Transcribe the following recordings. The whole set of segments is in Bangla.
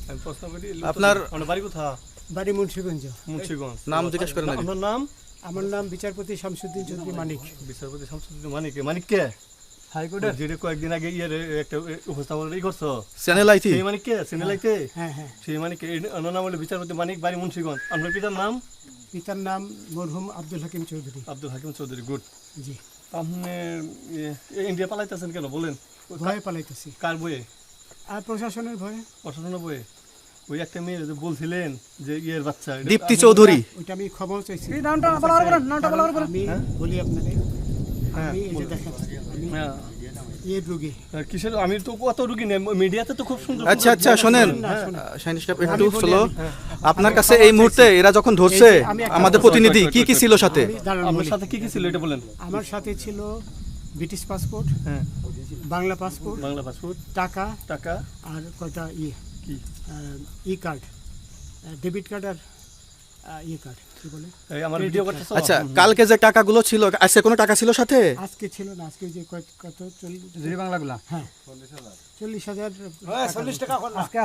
আমি প্রশ্ন করি আপনার বাড়ি কোথায়? বাড়ি মুন্সিগঞ্জ। মুন্সিগঞ্জ। নাম জিজ্ঞেস করেন আগে। আপনার নাম? আমার নাম বিচারপতি শামসুদ্দিন চৌধুরী মানিক। বিচারপতি শামসুদ্দিন মানিক। মানিক কে? হাইকোর্টের যেটা কয়েকদিন আগে একটা উপস্থাপন করছো চ্যানেল আইতি। সেই মানিক কে? চ্যানেল আইতে? হ্যাঁ হ্যাঁ। সেই মানিক ওনার নাম হলো বিচারপতি মানিক, বাড়ি মুন্সিগঞ্জ। আপনার পিতার নাম? পিতার নাম মরহুম আব্দুল হাকিম চৌধুরী। আব্দুল হাকিম চৌধুরী। গুড। জি। আপনি ইন্ডিয়া পালাইতেছেন কেন বলেন? ভয়ে পালাইতেছি। কার বইয়ে? আর প্রশাসনের ভয়ে। প্রশাসনের বইয়ে? ওই একটা মেয়ে যে বলছিলেন যে ইয়ের বাচ্চা, দীপ্তি চৌধুরী। ওইটা আমি খবর চাইছি। নামটা বলার পরে আমি বলি আপনাকে, আমি এই যে দেখেন আমি হ্যাঁ। এই রোগী। কিসের? আমি তো কত রুগী নেই, মিডিয়াতে তো খুব সুন্দর। আচ্ছা আচ্ছা শোনেন শাহিন সাহেব একটু আমি বলি, স্লো। হ্যাঁ। আপনার কাছে এই মুহূর্তে এরা যখন ধরছে আমি একটা আমাদের প্রতিনিধি কি কি ছিল সাথে? আমি দাঁড়ান আপনার বলি। সাথে কি কি ছিল এটা বলেন। আমার সাথে ছিল ব্রিটিশ পাসপোর্ট, হ্যাঁ, বাংলা পাসপোর্ট, বাংলা পাসপোর্ট, টাকা টাকা, আর কয়টা কি ই কার্ড, ডেবিট কার্ড আর ই কার্ড কি বলে। এই আমার ভিডিও করতেছো? আচ্ছা কালকে যে টাকাগুলো ছিল আজকে কোনো টাকা ছিল সাথে? আজকে ছিল না, আজকে যে কত 40 বাংলাগুলা। হ্যাঁ 40,000। 40 টাকা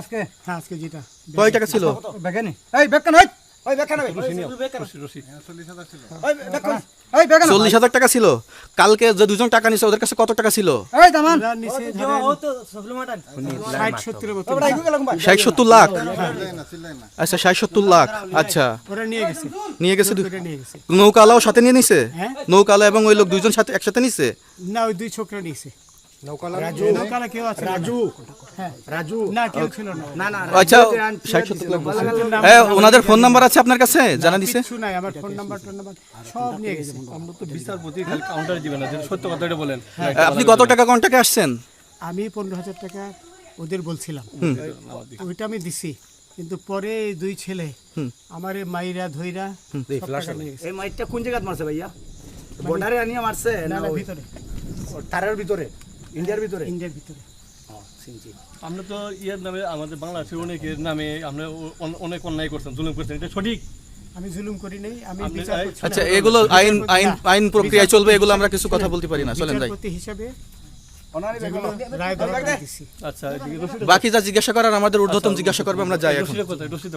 আজকে হ্যাঁ আজকে যেটা কয় টাকা ছিল? বেগানি এই বেকান হই ওই বেকান হই রশি। ওই বেকান এই বেকান 40,000 টাকা ছিল। কালকে যে দুজন টাকা নিছে ওদের কাছে কত টাকা ছিল? এই দামান ওরা নিচে ধরেন 60-70 মতো। 60-70 লাখ। আচ্ছা 60-70 লাখ। আচ্ছা ওরা নিয়ে গেছে, নিয়ে গেছে। ওরা নিয়ে গেছে। নৌকালাও সাথে নিয়ে নিছে? হ্যাঁ নৌকালা এবং ওই লোক দুইজন সাথে একসাথে নিছে? না, ওই দুই ছোকরা নিয়েছে। নৌকালা কেউ আছে? হ্যাঁ রাজু না, কেউ ছিল না। না আচ্ছা 60-70 লাখ বলছে। ওনাদের ফোন নাম্বার আছে আপনার কাছে? জানা দিছে? কিছু নাই, আমার ফোন নাম্বার সব নিয়ে গেছে। আমরা তো বিচারপতি খালি কাউন্টারে দিবেন না, যেটা সত্য কথা এটা বলেন। আপনি কত টাকা কন্টাক্টে আসছেন? আমি 15,000 টাকা ওদের বলছিলাম, ওইটা আমি দিছি। কিন্তু পরে এই দুই ছেলে আমার এই মাইরা ধইরা সব টাকা নিয়ে গেছে। এই মাইটটা কোন জায়গায় মারছে ভাইয়া? বর্ডারে আনিয়া মারছে না না না, ওই ভিতরে, তারের ভিতরে, ইন্ডিয়ার ভিতরে? ইন্ডিয়ার ভিতরে। আমরা তো ইয়ের নামে, আমাদের বাংলাদেশের অনেকের নামে আমরা অনেক অন্যায় করছেন, জুলুম করছেন, এটা সঠিক? আমি জুলুম করি নাই, আমি আপনি- বিচারপতি আচ্ছা না। এগুলো আইন আইন আইন প্রক্রিয়ায় চলবে, এগুলো আমরা কিছু কথা বলতে পারি না। চলেন যাই। বিচারপতি হিসাবে ওনারই যেগুলো রায় দেওয়া দিছি। আচ্ছা, এদিকে রশিদ বাকি যা জিজ্ঞাসা করার আমাদের ঊর্ধ্বতন জিজ্ঞাসা করবে, আমরা যাই এখন। রশিদ কোথায়? রশিদ